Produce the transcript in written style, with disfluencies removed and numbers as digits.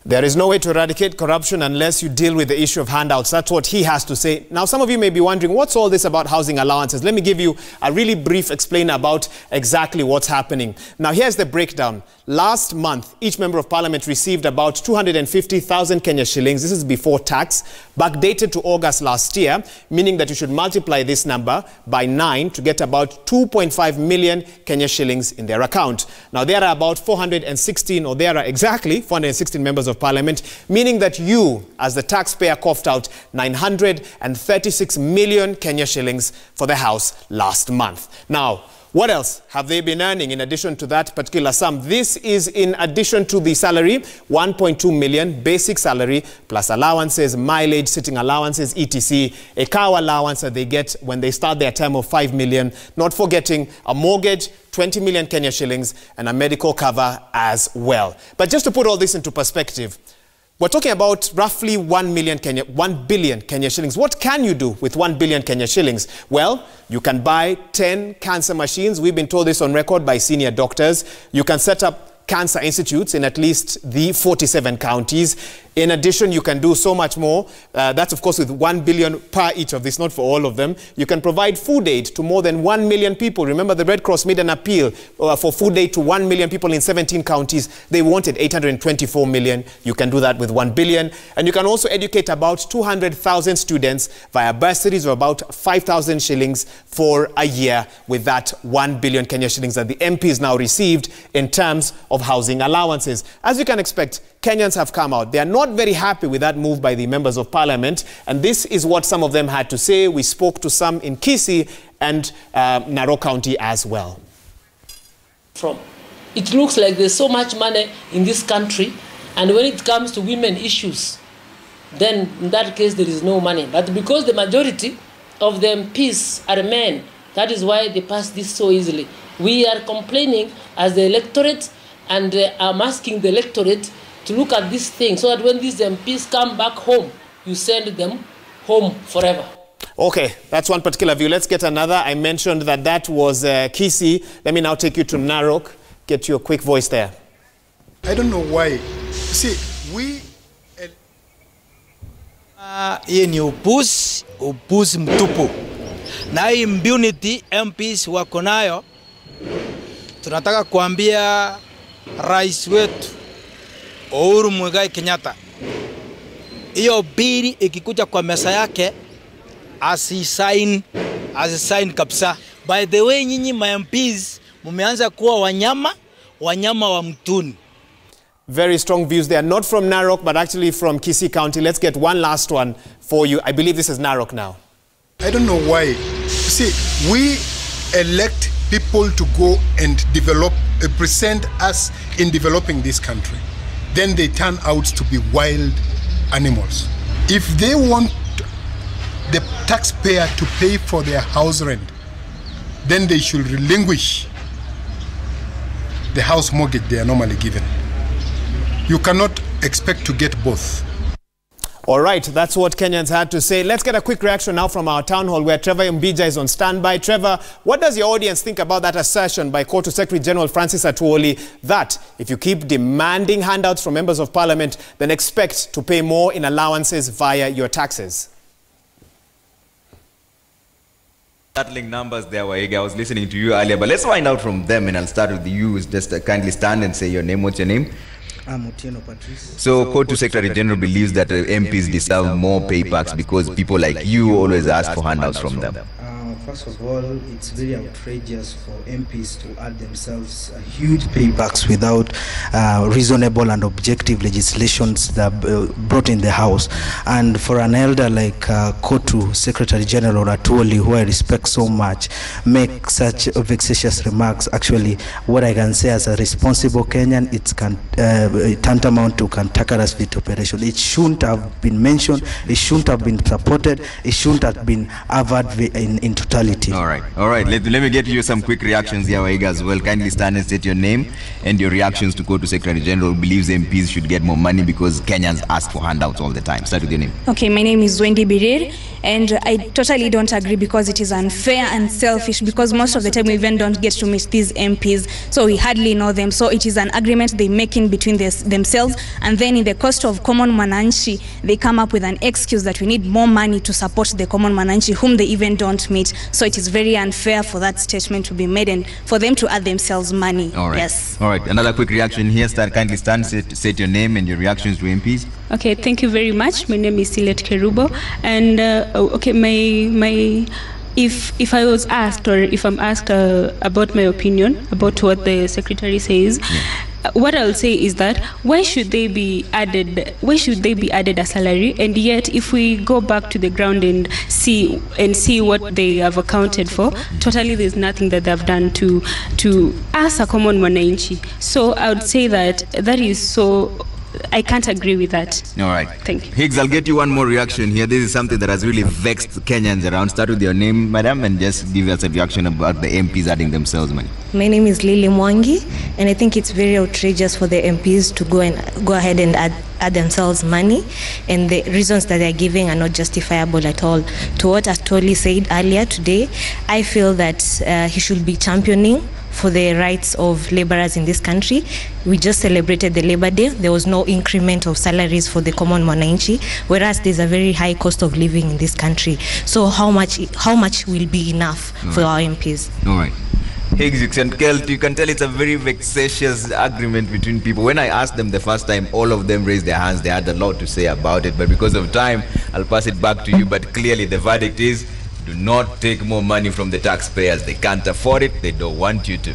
There is no way to eradicate corruption unless you deal with the issue of handouts. That's what he has to say. Now, some of you may be wondering, what's all this about housing allowances? Let me give you a really brief explainer about exactly what's happening. Now, here's the breakdown. Last month, each member of parliament received about 250,000 Kenya shillings. This is before tax, backdated to August last year, meaning that you should multiply this number by 9 to get about 2.5 million Kenya shillings in their account. Now, there are about 416, or there are exactly 416 members of parliament, meaning that you, as the taxpayer, coughed out 936 million Kenya shillings for the house last month. Now, what else have they been earning in addition to that particular sum? This is in addition to the salary, 1.2 million basic salary, plus allowances, mileage, sitting allowances, etc. A car allowance that they get when they start their term of 5 million, not forgetting a mortgage, 20 million Kenya shillings, and a medical cover as well. But just to put all this into perspective, we're talking about roughly 1 billion Kenya shillings. What can you do with 1 billion Kenya shillings? Well, you can buy 10 cancer machines. We've been told this on record by senior doctors. You can set up cancer institutes in at least the 47 counties. In addition, you can do so much more. That's, of course, with 1 billion per each of this, not for all of them. You can provide food aid to more than 1 million people. Remember, the Red Cross made an appeal for food aid to 1 million people in 17 counties. They wanted 824 million. You can do that with 1 billion. And you can also educate about 200,000 students via bursaries of about 5,000 shillings for a year with that 1 billion Kenya shillings that the MPs now received in terms of housing allowances. As you can expect, Kenyans have come out. They are not very happy with that move by the members of parliament, and this is what some of them had to say. We spoke to some in Kisii and Narok County as well. It looks like there's so much money in this country, and when it comes to women issues, then in that case there is no money. But because the majority of the MPs are men, that is why they pass this so easily. We are complaining as the electorate, and I'm asking the electorate to look at this thing so that when these MPs come back home, you send them home forever. Okay, that's one particular view. Let's get another. I mentioned that was Kisii. Let me now take you to Narok. Get your quick voice there. I don't know why. See, we... Hii ni upuzi mtupu. Na hii impunity MPs wako nayo, tunataka kuambia rais wetu Uhuru Muigai Kenyatta, hiyo bili ikikuja kwa mesa yake asisign kabisa. By the way, nyinyi ma MPs mumeanza kuwa wanyama wa mtuni. Very strong views there, not from Narok but actually from Kisii County. Let's get one last one for you. I believe this is Narok now. I don't know why. See, we elect people to go and represent us in developing this country. Then they turn out to be wild animals. If they want the taxpayer to pay for their house rent, then they should relinquish the house mortgage they are normally given. You cannot expect to get both. All right, that's what Kenyans had to say. Let's get a quick reaction now from our town hall where Trevor Mbija is on standby. Trevor, what does your audience think about that assertion by COTU Secretary General Francis Atwoli that if you keep demanding handouts from members of parliament, then expect to pay more in allowances via your taxes? Startling numbers there, Waiga. I was listening to you earlier, but let's find out from them, and I'll start with you. Just kindly stand and say your name. What's your name? I'm Otieno Patrice. So, COTU Secretary General believes that MPs deserve more paybacks because people like you always ask for handouts from them. First of all, it's very outrageous for MPs to add themselves huge paybacks without reasonable and objective legislations that brought in the House. And for an elder like COTU Secretary General Atwoli, who I respect so much, make such vexatious remarks, actually, what I can say as a responsible Kenyan, it's tantamount to cantankerous veto operation. It shouldn't have been mentioned, it shouldn't have been supported, it shouldn't have been averred in totality. All right. Let me get you some quick reactions here, Waiga, as well. Kindly stand and state your name and your reactions to COTU Secretary General who believes MPs should get more money because Kenyans ask for handouts all the time. Start with your name. Okay, my name is Wendy Birir, and I totally don't agree because it is unfair and selfish because most of the time we even don't get to meet these MPs, so we hardly know them. So it is an agreement they make in between themselves, and then in the cost of common mananchi, they come up with an excuse that we need more money to support the common mananchi whom they even don't meet. So it is very unfair for that statement to be made and for them to add themselves money. All right. Yes. All right. Another quick reaction here. Kindly stand, state your name and your reactions to MPs. Okay, thank you very much. My name is Silet Kerubo, and okay, if I was asked, or if I'm asked about my opinion about what the secretary says, what I'll say is that why should they be added a salary, and yet if we go back to the ground and see what they have accounted for, totally there's nothing that they've done to us a common mwananchi. So I would say that is so. I can't agree with that. All right. Thank you. Higgs, I'll get you one more reaction here. This is something that has really vexed Kenyans around. Start with your name, madam, and just give us a reaction about the MPs adding themselves money. My name is Lily Mwangi, and I think it's very outrageous for the MPs to go ahead and add themselves money, and the reasons that they're giving are not justifiable at all. To what Atoli said earlier today, I feel that he should be championing for the rights of laborers in this country. We just celebrated the Labor Day. There was no increment of salaries for the common mwananchi, whereas there's a very high cost of living in this country. So how much will be enough for our MPs? All right. Higgs, you can tell it's a very vexatious agreement between people. When I asked them the first time, all of them raised their hands. They had a lot to say about it, but because of time, I'll pass it back to you. But clearly the verdict is, do not take more money from the taxpayers. They can't afford it. They don't want you to.